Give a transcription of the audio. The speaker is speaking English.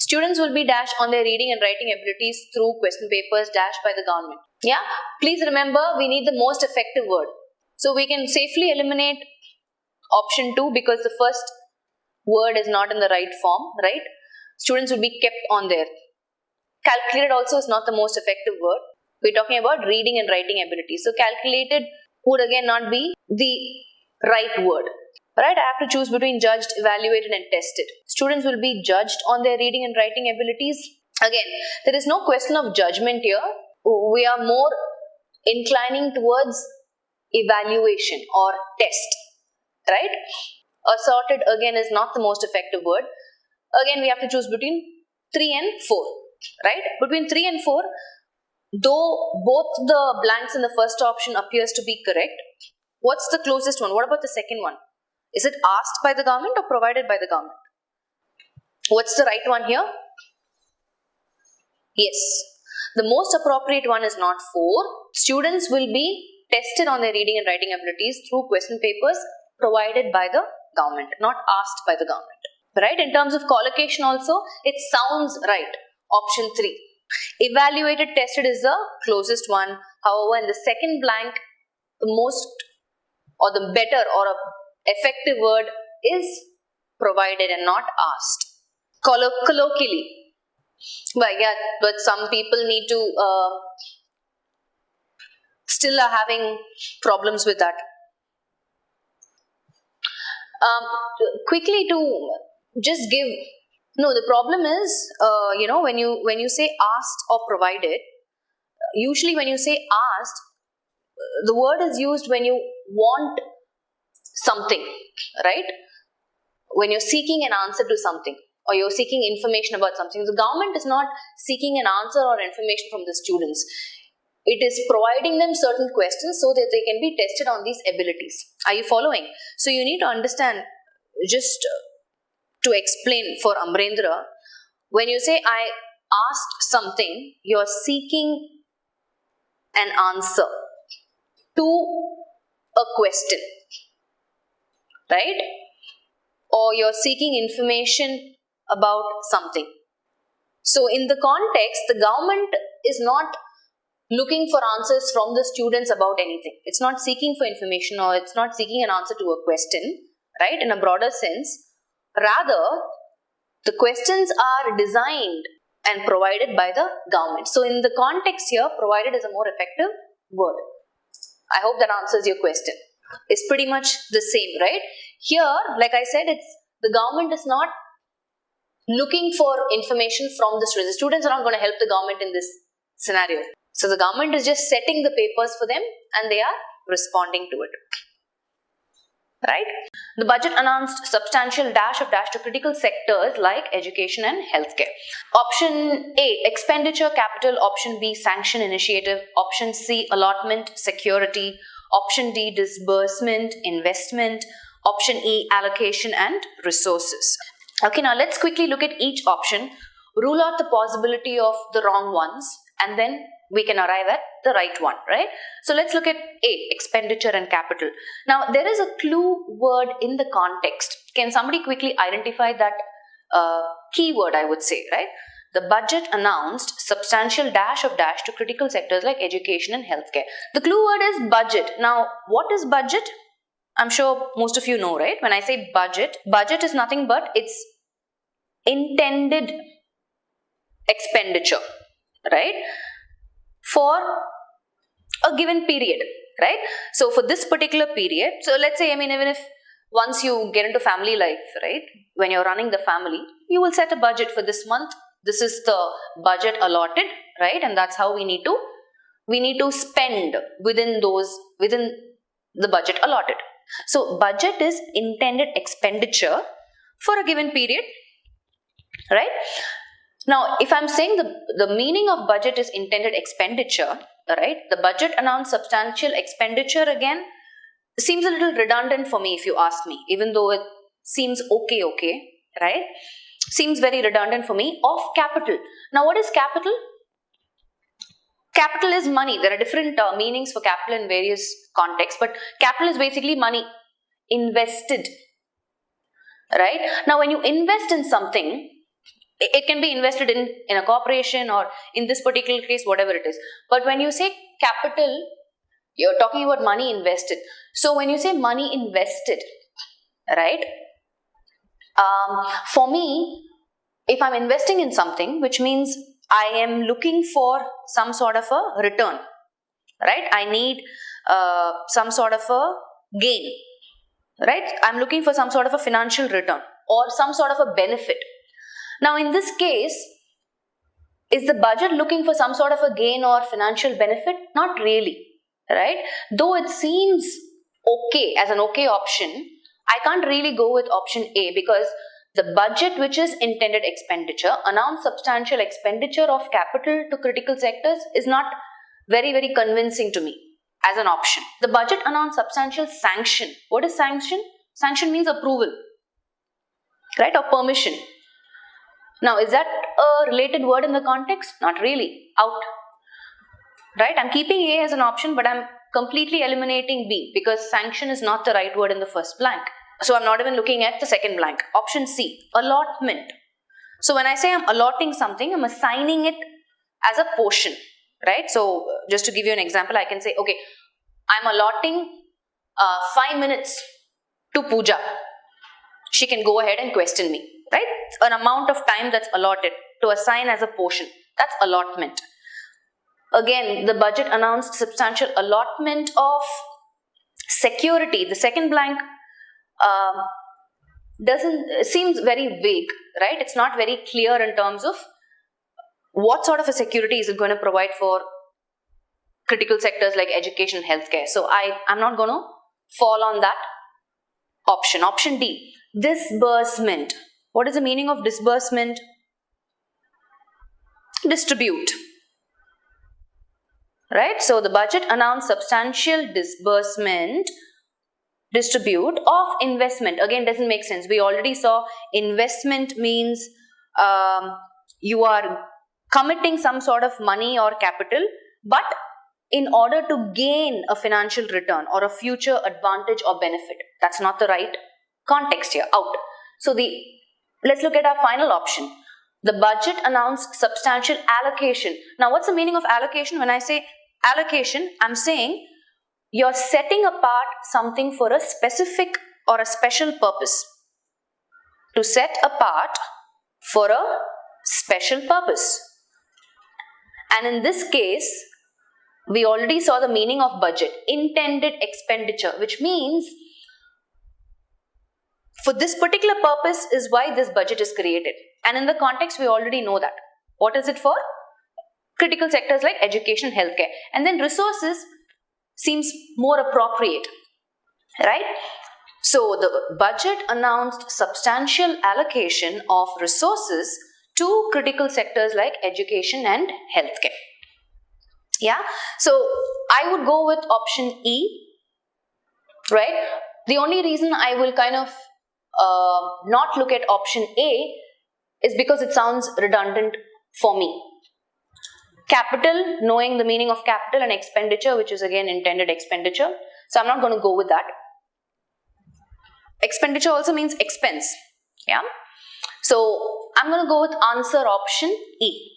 Students will be dashed on their reading and writing abilities through question papers dashed by the government. Yeah, please remember we need the most effective word. So we can safely eliminate option 2 because the first word is not in the right form, right? Students will be kept on there. Calculated also is not the most effective word. We're talking about reading and writing abilities. So calculated would again not be the right word. Right? I have to choose between judged, evaluated and tested. Students will be judged on their reading and writing abilities. Again, there is no question of judgment here. We are more inclining towards evaluation or test. Right? Assorted again is not the most effective word. Again, we have to choose between 3 and 4. Right? Between 3 and 4, though both the blanks in the first option appears to be correct, what's the closest one? What about the second one? Is it asked by the government or provided by the government? What's the right one here? Yes. The most appropriate one is not 4. Students will be tested on their reading and writing abilities through question papers provided by the government, not asked by the government. Right? In terms of collocation also, it sounds right. Option 3. Evaluated, tested is the closest one. However, in the second blank, the most or the better or a effective word is provided and not asked. Colloquially. But some people need to still are having problems with that. Quickly to just give, no, the problem is, when you say asked or provided, usually when you say asked, the word is used when you want something, right? When you're seeking an answer to something or you're seeking information about something. The government is not seeking an answer or information from the students. It is providing them certain questions so that they can be tested on these abilities. Are you following? So you need to understand, just to explain for Amrendra, when you say I asked something, you're seeking an answer to a question. Right? Or you're seeking information about something. So in the context, the government is not looking for answers from the students about anything. It's not seeking for information or it's not seeking an answer to a question, right? In a broader sense. Rather, the questions are designed and provided by the government. So in the context here, provided is a more effective word. I hope that answers your question. It's pretty much the same, right? Here, like I said, it's the government is not looking for information from the students. The students are not going to help the government in this scenario. So the government is just setting the papers for them and they are responding to it. Right? The budget announced substantial dash of dash to critical sectors like education and healthcare. Option A, expenditure, capital. Option B, sanction, initiative. Option C, allotment, security. Option D, disbursement, investment. Option E, allocation and resources. Okay, now let's quickly look at each option, rule out the possibility of the wrong ones, and then we can arrive at the right one, right? So let's look at A, expenditure and capital. Now there is a clue word in the context. Can somebody quickly identify that keyword, I would say, right? The budget announced substantial dash of dash to critical sectors like education and healthcare. The clue word is budget. Now what is budget? I'm sure most of you know, right? When I say budget, budget is nothing but it's intended expenditure, right? For a given period, right? So for this particular period, so let's say, even if once you get into family life, right? When you're running the family, you will set a budget for this month. This is the budget allotted, right? And that's how we need to spend within the budget allotted. So budget is intended expenditure for a given period, right? Now, if I'm saying the meaning of budget is intended expenditure, right? The budget announced substantial expenditure again seems a little redundant for me if you ask me, even though it seems okay, right? Seems very redundant for me. Of capital. Now, what is capital? Capital is money. There are different meanings for capital in various contexts, but capital is basically money invested, right? Now, when you invest in something, It can be invested in a corporation, or in this particular case, whatever it is. But when you say capital, you're talking about money invested. So when you say money invested, right? For me, if I'm investing in something, which means I am looking for some sort of a return, right? I need some sort of a gain, right? I'm looking for some sort of a financial return or some sort of a benefit. Now, in this case, is the budget looking for some sort of a gain or financial benefit? Not really, right? Though it seems okay as an okay option, I can't really go with option A, because the budget, which is intended expenditure, announced substantial expenditure of capital to critical sectors, is not very, very convincing to me as an option. The budget announced substantial sanction. What is sanction? Sanction means approval, right, or permission. Now, is that a related word in the context? Not really. Out. Right? I'm keeping A as an option, but I'm completely eliminating B, because sanction is not the right word in the first blank. So I'm not even looking at the second blank. Option C, allotment. So when I say I'm allotting something, I'm assigning it as a portion, right? So just to give you an example, I can say, okay, I'm allotting 5 minutes to Pooja. She can go ahead and question me, right? An amount of time that's allotted to assign as a portion. That's allotment. Again, the budget announced substantial allotment of security. The second blank seems very vague, right? It's not very clear in terms of what sort of a security is it going to provide for critical sectors like education and healthcare. So I'm not going to fall on that option. Option D, disbursement. What is the meaning of disbursement? Distribute. Right? So the budget announced substantial disbursement, distribute of investment. Again, doesn't make sense. We already saw investment means you are committing some sort of money or capital, but in order to gain a financial return or a future advantage or benefit. That's not the right context here. Out. So let's look at our final option. The budget announced substantial allocation. Now, what's the meaning of allocation? When I say allocation, I'm saying you're setting apart something for a specific or a special purpose. To set apart for a special purpose. And in this case, we already saw the meaning of budget, intended expenditure, which means for this particular purpose is why this budget is created. And in the context, we already know that. What is it for? Critical sectors like education, healthcare. And then resources seems more appropriate, right? So the budget announced substantial allocation of resources to critical sectors like education and healthcare. Yeah, so I would go with option E, right? The only reason I will kind of not look at option A is because it sounds redundant for me. Capital, knowing the meaning of capital, and expenditure, which is again intended expenditure. So I'm not going to go with that. Expenditure also means expense. Yeah. So I'm going to go with answer option E.